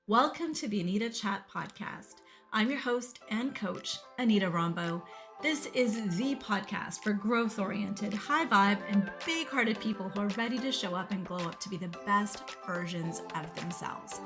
Welcome to the Anita Chat Podcast. I'm your host and coach, Anita Rombo. This is the podcast for growth-oriented, high-vibe, and big-hearted people who are ready to show up and glow up to be the best versions of themselves.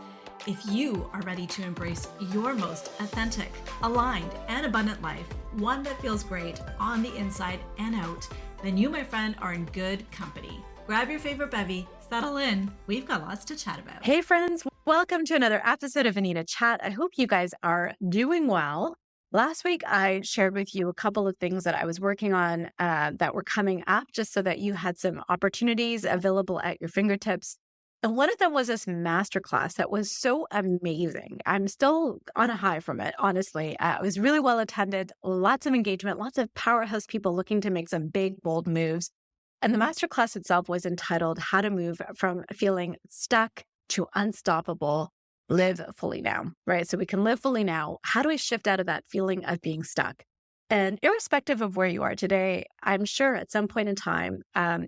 If you are ready to embrace your most authentic, aligned, and abundant life, one that feels great on the inside and out, then you, my friend, are in good company. Grab your favorite bevy, settle in. We've got lots to chat about. Hey friends, welcome to another episode of Anita Chat. I hope you guys are doing well. Last week, I shared with you a couple of things that I was working on that were coming up just so that you had some opportunities available at your fingertips. And one of them was this masterclass that was so amazing. I'm still on a high from it, honestly. It was really well attended, lots of engagement, lots of powerhouse people looking to make some big, bold moves. And the masterclass itself was entitled How to Move from Feeling Stuck to Unstoppable, Live Fully Now, right? So we can live fully now. How do we shift out of that feeling of being stuck? And irrespective of where you are today, I'm sure at some point in time,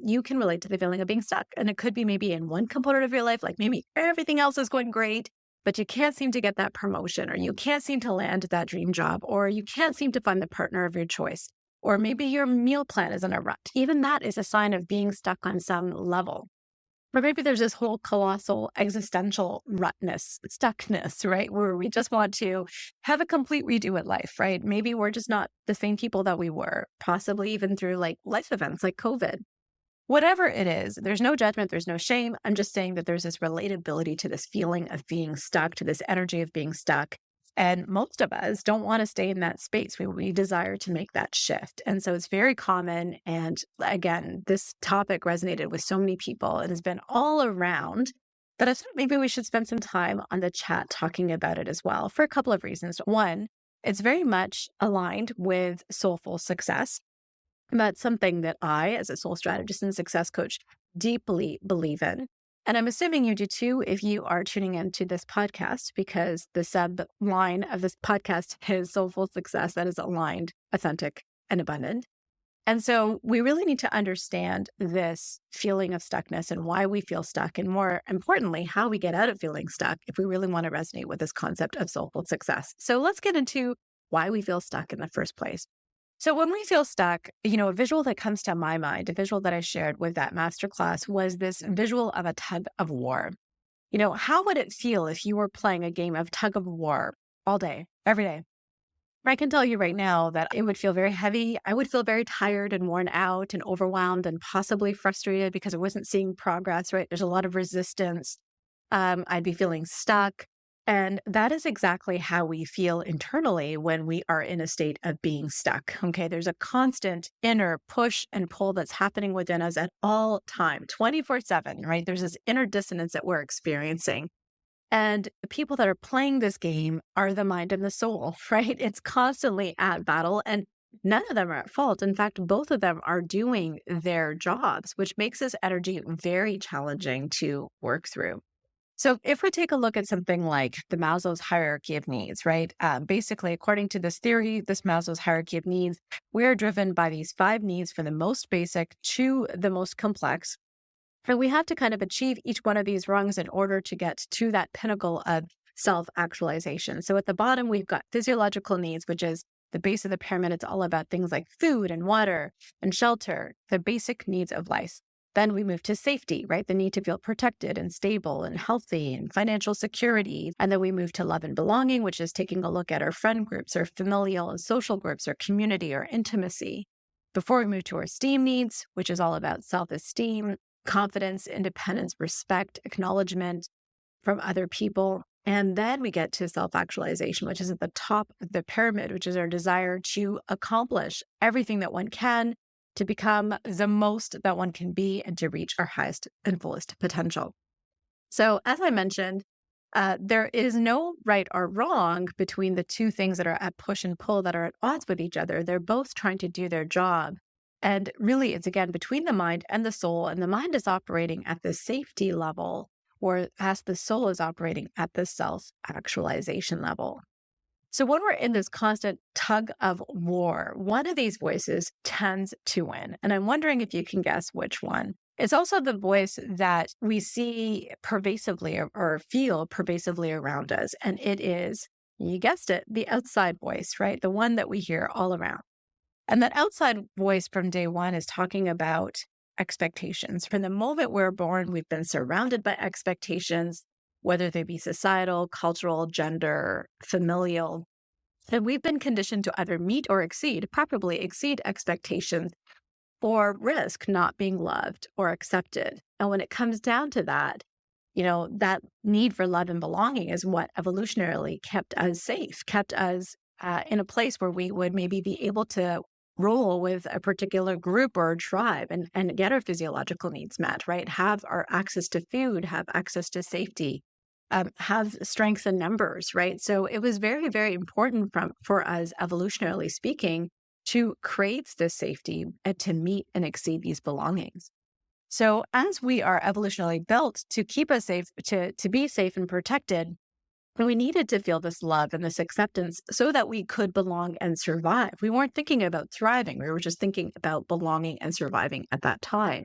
you can relate to the feeling of being stuck. And it could be maybe in one component of your life, like maybe everything else is going great, but you can't seem to get that promotion, or you can't seem to land that dream job, or you can't seem to find the partner of your choice. Or maybe your meal plan is in a rut. Even that is a sign of being stuck on some level. Or maybe there's this whole colossal existential stuckness, right? Where we just want to have a complete redo at life, right? Maybe we're just not the same people that we were, possibly even through like life events like COVID. Whatever it is, there's no judgment, there's no shame. I'm just saying that there's this relatability to this feeling of being stuck, to this energy of being stuck. And most of us don't want to stay in that space. We desire to make that shift. And so it's very common. And again, this topic resonated with so many people and has been all around that I thought maybe we should spend some time on the chat talking about it as well for a couple of reasons. One, it's very much aligned with soulful success. That's something that I, as a soul strategist and success coach, deeply believe in. And I'm assuming you do too if you are tuning into this podcast, because the subline of this podcast is soulful success that is aligned, authentic, and abundant. And so we really need to understand this feeling of stuckness and why we feel stuck, and more importantly, how we get out of feeling stuck if we really want to resonate with this concept of soulful success. So let's get into why we feel stuck in the first place. So when we feel stuck, a visual that comes to my mind, a visual that I shared with that masterclass, was this visual of a tug of war. How would it feel if you were playing a game of tug of war all day, every day? I can tell you right now that it would feel very heavy. I would feel very tired and worn out and overwhelmed and possibly frustrated because I wasn't seeing progress, right? There's a lot of resistance. I'd be feeling stuck. And that is exactly how we feel internally when we are in a state of being stuck. Okay, there's a constant inner push and pull that's happening within us at all time, 24/7, right? There's this inner dissonance that we're experiencing. And the people that are playing this game are the mind and the soul, right? It's constantly at battle, and none of them are at fault. In fact, both of them are doing their jobs, which makes this energy very challenging to work through. So if we take a look at something like the Maslow's hierarchy of needs, right? Basically, according to this theory, this Maslow's hierarchy of needs, we are driven by these 5 needs from the most basic to the most complex. And we have to kind of achieve each one of these rungs in order to get to that pinnacle of self-actualization. So at the bottom, we've got physiological needs, which is the base of the pyramid. It's all about things like food and water and shelter, the basic needs of life. Then we move to safety, right? The need to feel protected and stable and healthy and financial security. And then we move to love and belonging, which is taking a look at our friend groups, our familial and social groups, our community, our intimacy. Before we move to our esteem needs, which is all about self-esteem, confidence, independence, respect, acknowledgement from other people. And then we get to self-actualization, which is at the top of the pyramid, which is our desire to accomplish everything that one can, to become the most that one can be, and to reach our highest and fullest potential. So as I mentioned, there is no right or wrong between the two things that are at push and pull that are at odds with each other. They're both trying to do their job. And really, it's again between the mind and the soul. And the mind is operating at the safety level, whereas the soul is operating at the self-actualization level. So when we're in this constant tug of war, one of these voices tends to win. And I'm wondering if you can guess which one. It's also the voice that we see pervasively or feel pervasively around us. And it is, you guessed it, the outside voice, right? The one that we hear all around. And that outside voice from day one is talking about expectations. From the moment we're born, we've been surrounded by expectations, whether they be societal, cultural, gender, familial. And we've been conditioned to either meet or exceed, preferably exceed expectations, or risk not being loved or accepted. And when it comes down to that, that need for love and belonging is what evolutionarily kept us safe, kept us in a place where we would maybe be able to roll with a particular group or tribe and get our physiological needs met, right? Have our access to food, have access to safety, have strength in numbers, right? So it was very, very important for us, evolutionarily speaking, to create this safety and to meet and exceed these belongings. So as we are evolutionarily built to keep us safe, to be safe and protected, we needed to feel this love and this acceptance so that we could belong and survive. We weren't thinking about thriving. We were just thinking about belonging and surviving at that time.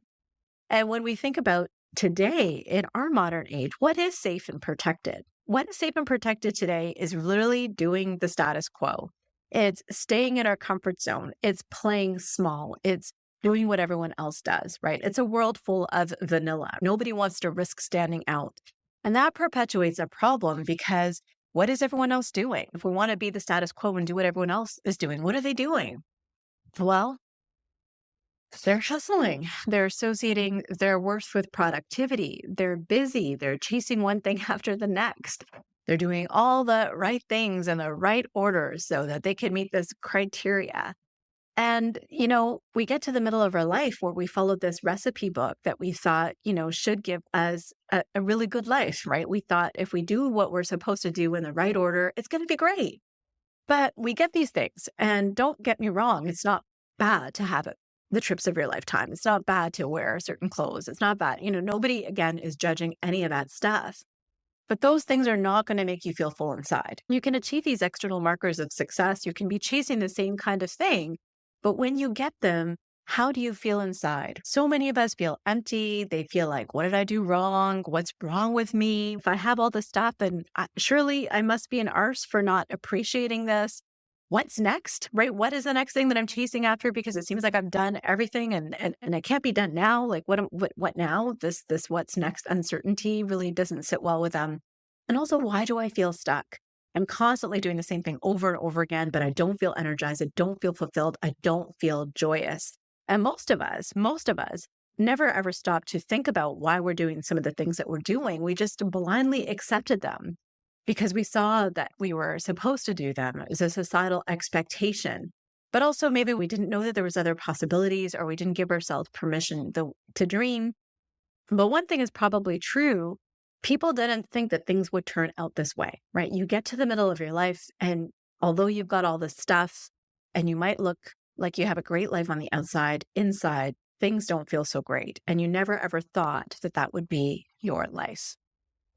And when we think about today in our modern age, what is safe and protected? What is safe and protected today is literally doing the status quo. It's staying in our comfort zone. It's playing small. It's doing what everyone else does, right? It's a world full of vanilla. Nobody wants to risk standing out. And that perpetuates a problem because what is everyone else doing? If we want to be the status quo and do what everyone else is doing, what are they doing? Well, they're hustling. They're associating their worth with productivity. They're busy. They're chasing one thing after the next. They're doing all the right things in the right order so that they can meet this criteria. And, we get to the middle of our life where we followed this recipe book that we thought, should give us a really good life, right? We thought if we do what we're supposed to do in the right order, it's going to be great. But we get these things. And don't get me wrong, it's not bad to have it. The trips of your lifetime. It's not bad to wear certain clothes. It's not bad. Nobody, again, is judging any of that stuff. But those things are not going to make you feel full inside. You can achieve these external markers of success. You can be chasing the same kind of thing. But when you get them, how do you feel inside? So many of us feel empty. They feel like, what did I do wrong? What's wrong with me? If I have all this stuff, then surely I must be an arse for not appreciating this. What's next, right? What is the next thing that I'm chasing after? Because it seems like I've done everything and it can't be done now. Like what now? This what's next uncertainty really doesn't sit well with them. And also, why do I feel stuck? I'm constantly doing the same thing over and over again, but I don't feel energized. I don't feel fulfilled. I don't feel joyous. And most of us never ever stop to think about why we're doing some of the things that we're doing. We just blindly accepted them because we saw that we were supposed to do them. It was a societal expectation. But also maybe we didn't know that there was other possibilities or we didn't give ourselves permission to dream. But one thing is probably true. People didn't think that things would turn out this way, right? You get to the middle of your life and although you've got all this stuff and you might look like you have a great life on the outside, inside, things don't feel so great. And you never ever thought that that would be your life,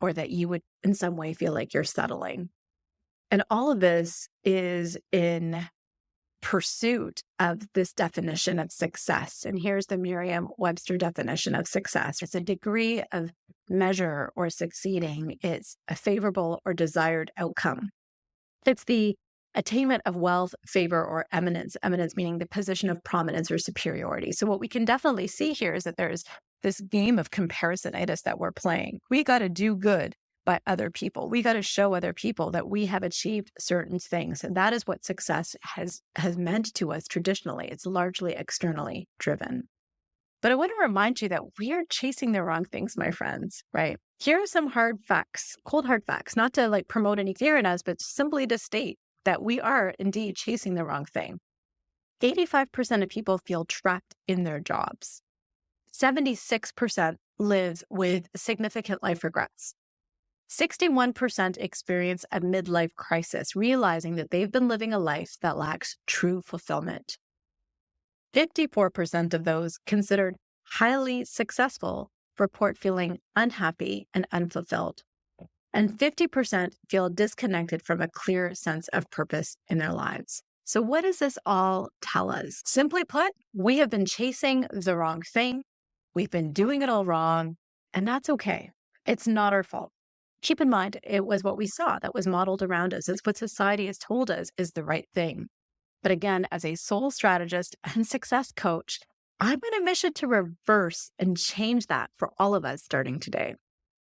or that you would in some way feel like you're settling. And all of this is in pursuit of this definition of success. And here's the Merriam-Webster definition of success. It's a degree of measure or succeeding. It's a favorable or desired outcome. It's the attainment of wealth, favor, or eminence. Eminence meaning the position of prominence or superiority. So what we can definitely see here is that there's this game of comparisonitis that we're playing. We got to do good by other people. We got to show other people that we have achieved certain things. And that is what success has meant to us traditionally. It's largely externally driven. But I want to remind you that we are chasing the wrong things, my friends, right? Here are some hard facts, cold hard facts, not to promote any fear in us, but simply to state that we are indeed chasing the wrong thing. 85% of people feel trapped in their jobs. 76% live with significant life regrets. 61% experience a midlife crisis, realizing that they've been living a life that lacks true fulfillment. 54% of those considered highly successful report feeling unhappy and unfulfilled. And 50% feel disconnected from a clear sense of purpose in their lives. So what does this all tell us? Simply put, we have been chasing the wrong thing. We've been doing it all wrong, and that's okay. It's not our fault. Keep in mind, it was what we saw that was modeled around us. It's what society has told us is the right thing. But again, as a soul strategist and success coach, I'm on a mission to reverse and change that for all of us starting today.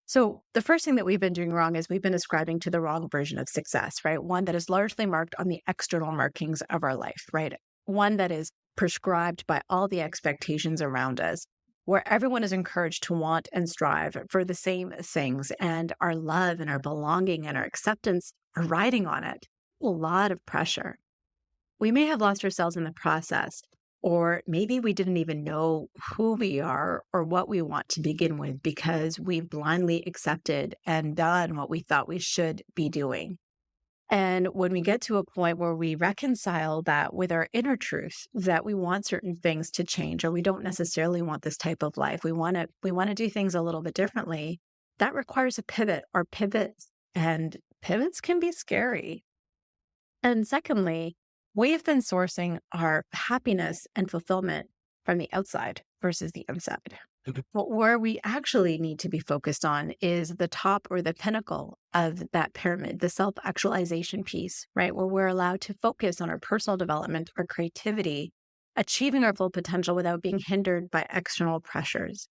So the first thing that we've been doing wrong is we've been ascribing to the wrong version of success, right? One that is largely marked on the external markings of our life, right? One that is prescribed by all the expectations around us, where everyone is encouraged to want and strive for the same things, and our love and our belonging and our acceptance are riding on it. A lot of pressure. We may have lost ourselves in the process, or maybe we didn't even know who we are or what we want to begin with because we blindly accepted and done what we thought we should be doing. And when we get to a point where we reconcile that with our inner truth, that we want certain things to change, or we don't necessarily want this type of life, we want to do things a little bit differently, that requires a pivot or pivots. And pivots can be scary. And secondly, we have been sourcing our happiness and fulfillment from the outside versus the inside. But where we actually need to be focused on is the top or the pinnacle of that pyramid, the self-actualization piece, right? Where we're allowed to focus on our personal development, our creativity, achieving our full potential without being hindered by external pressures.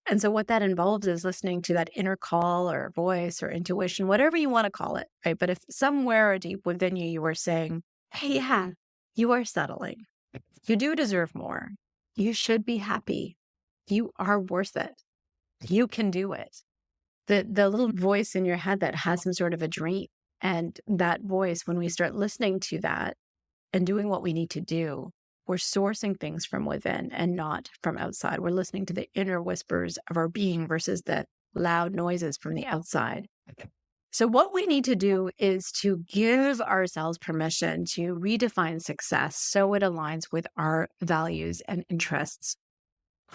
And so what that involves is listening to that inner call or voice or intuition, whatever you want to call it, right? But if somewhere deep within you, you are saying, hey, yeah, you are settling. You do deserve more. You should be happy. You are worth it. You can do it. The little voice in your head that has some sort of a dream, and that voice, when we start listening to that and doing what we need to do, we're sourcing things from within and not from outside. We're listening to the inner whispers of our being versus the loud noises from the outside. So what we need to do is to give ourselves permission to redefine success so it aligns with our values and interests.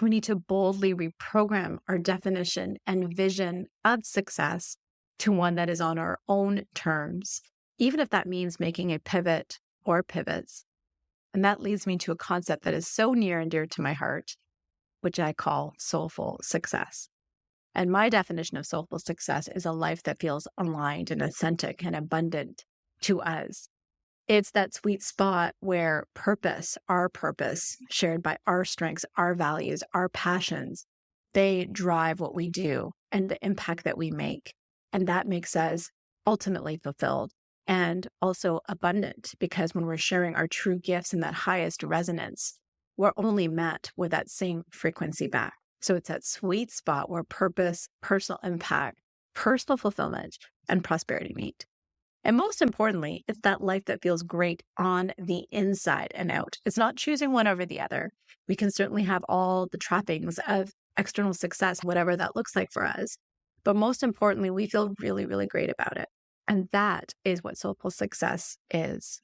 We need to boldly reprogram our definition and vision of success to one that is on our own terms, even if that means making a pivot or pivots. And that leads me to a concept that is so near and dear to my heart, which I call soulful success. And my definition of soulful success is a life that feels aligned and authentic and abundant to us. It's that sweet spot where our purpose, shared by our strengths, our values, our passions, they drive what we do and the impact that we make. And that makes us ultimately fulfilled and also abundant, because when we're sharing our true gifts in that highest resonance, we're only met with that same frequency back. So it's that sweet spot where purpose, personal impact, personal fulfillment, and prosperity meet. And most importantly, it's that life that feels great on the inside and out. It's not choosing one over the other. We can certainly have all the trappings of external success, whatever that looks like for us. But most importantly, we feel really, really great about it. And that is what soulful success is.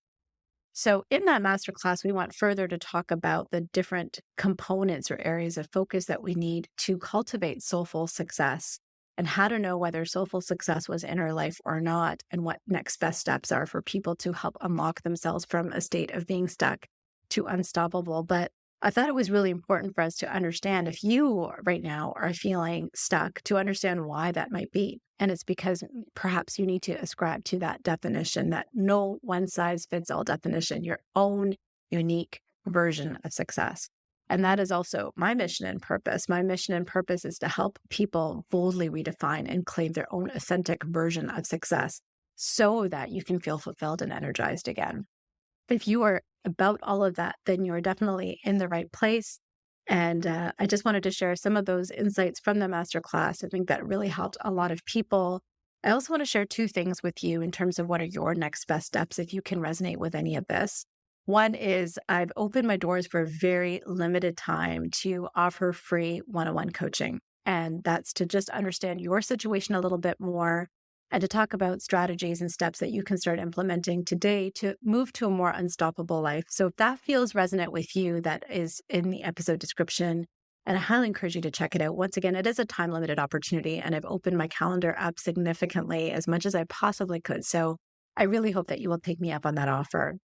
So in that masterclass, we went further to talk about the different components or areas of focus that we need to cultivate soulful success, and how to know whether soulful success was in our life or not, and what next best steps are for people to help unlock themselves from a state of being stuck to unstoppable. But I thought it was really important for us to understand, if you right now are feeling stuck, to understand why that might be. And it's because perhaps you need to ascribe to that definition, that no one size fits all definition, your own unique version of success. And that is also my mission and purpose. My mission and purpose is to help people boldly redefine and claim their own authentic version of success so that you can feel fulfilled and energized again. If you are about all of that, then you're definitely in the right place. And I just wanted to share some of those insights from the masterclass. I think that really helped a lot of people. I also want to share two things with you in terms of what are your next best steps if you can resonate with any of this. One is I've opened my doors for a very limited time to offer free one-on-one coaching. And that's to just understand your situation a little bit more and to talk about strategies and steps that you can start implementing today to move to a more unstoppable life. So if that feels resonant with you, that is in the episode description. And I highly encourage you to check it out. Once again, it is a time-limited opportunity, and I've opened my calendar up significantly, as much as I possibly could. So I really hope that you will take me up on that offer.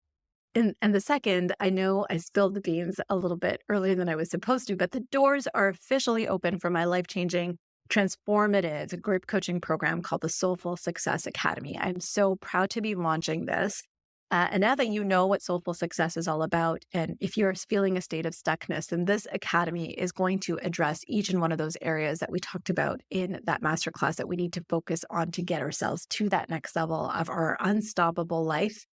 And the second, I know I spilled the beans a little bit earlier than I was supposed to, but the doors are officially open for my life-changing, transformative group coaching program called the Soulful Success Academy. I'm so proud to be launching this. And now that you know what Soulful Success is all about, and if you're feeling a state of stuckness, then this academy is going to address each and one of those areas that we talked about in that masterclass that we need to focus on to get ourselves to that next level of our unstoppable life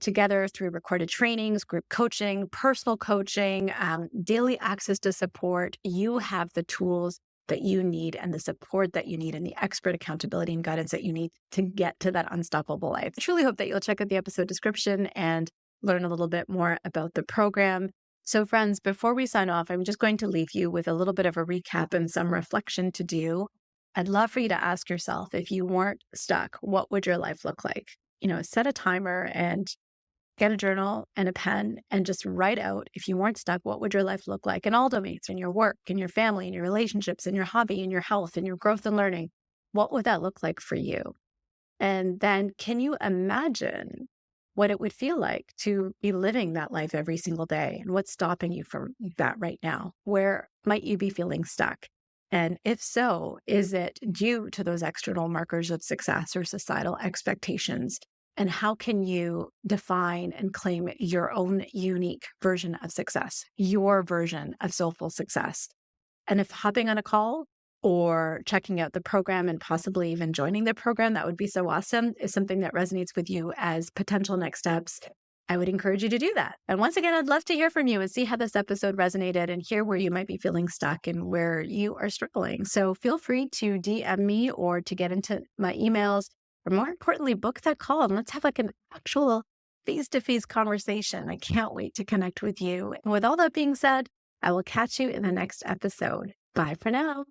together through recorded trainings, group coaching, personal coaching, daily access to support. You have the tools that you need and the support that you need and the expert accountability and guidance that you need to get to that unstoppable life. I truly hope that you'll check out the episode description and learn a little bit more about the program. So friends, before we sign off, I'm just going to leave you with a little bit of a recap and some reflection to do. I'd love for you to ask yourself, if you weren't stuck, what would your life look like? Set a timer and get a journal and a pen and just write out, if you weren't stuck, what would your life look like in all domains, in your work, in your family, in your relationships, in your hobby, in your health, in your growth and learning? What would that look like for you? And then can you imagine what it would feel like to be living that life every single day? And what's stopping you from that right now? Where might you be feeling stuck? And if so, is it due to those external markers of success or societal expectations? And how can you define and claim your own unique version of success, your version of soulful success? And if hopping on a call or checking out the program and possibly even joining the program, that would be so awesome, is something that resonates with you as potential next steps, I would encourage you to do that. And once again, I'd love to hear from you and see how this episode resonated and hear where you might be feeling stuck and where you are struggling. So feel free to DM me or to get into my emails, or more importantly, book that call and let's have like an actual face-to-face conversation. I can't wait to connect with you. And with all that being said, I will catch you in the next episode. Bye for now.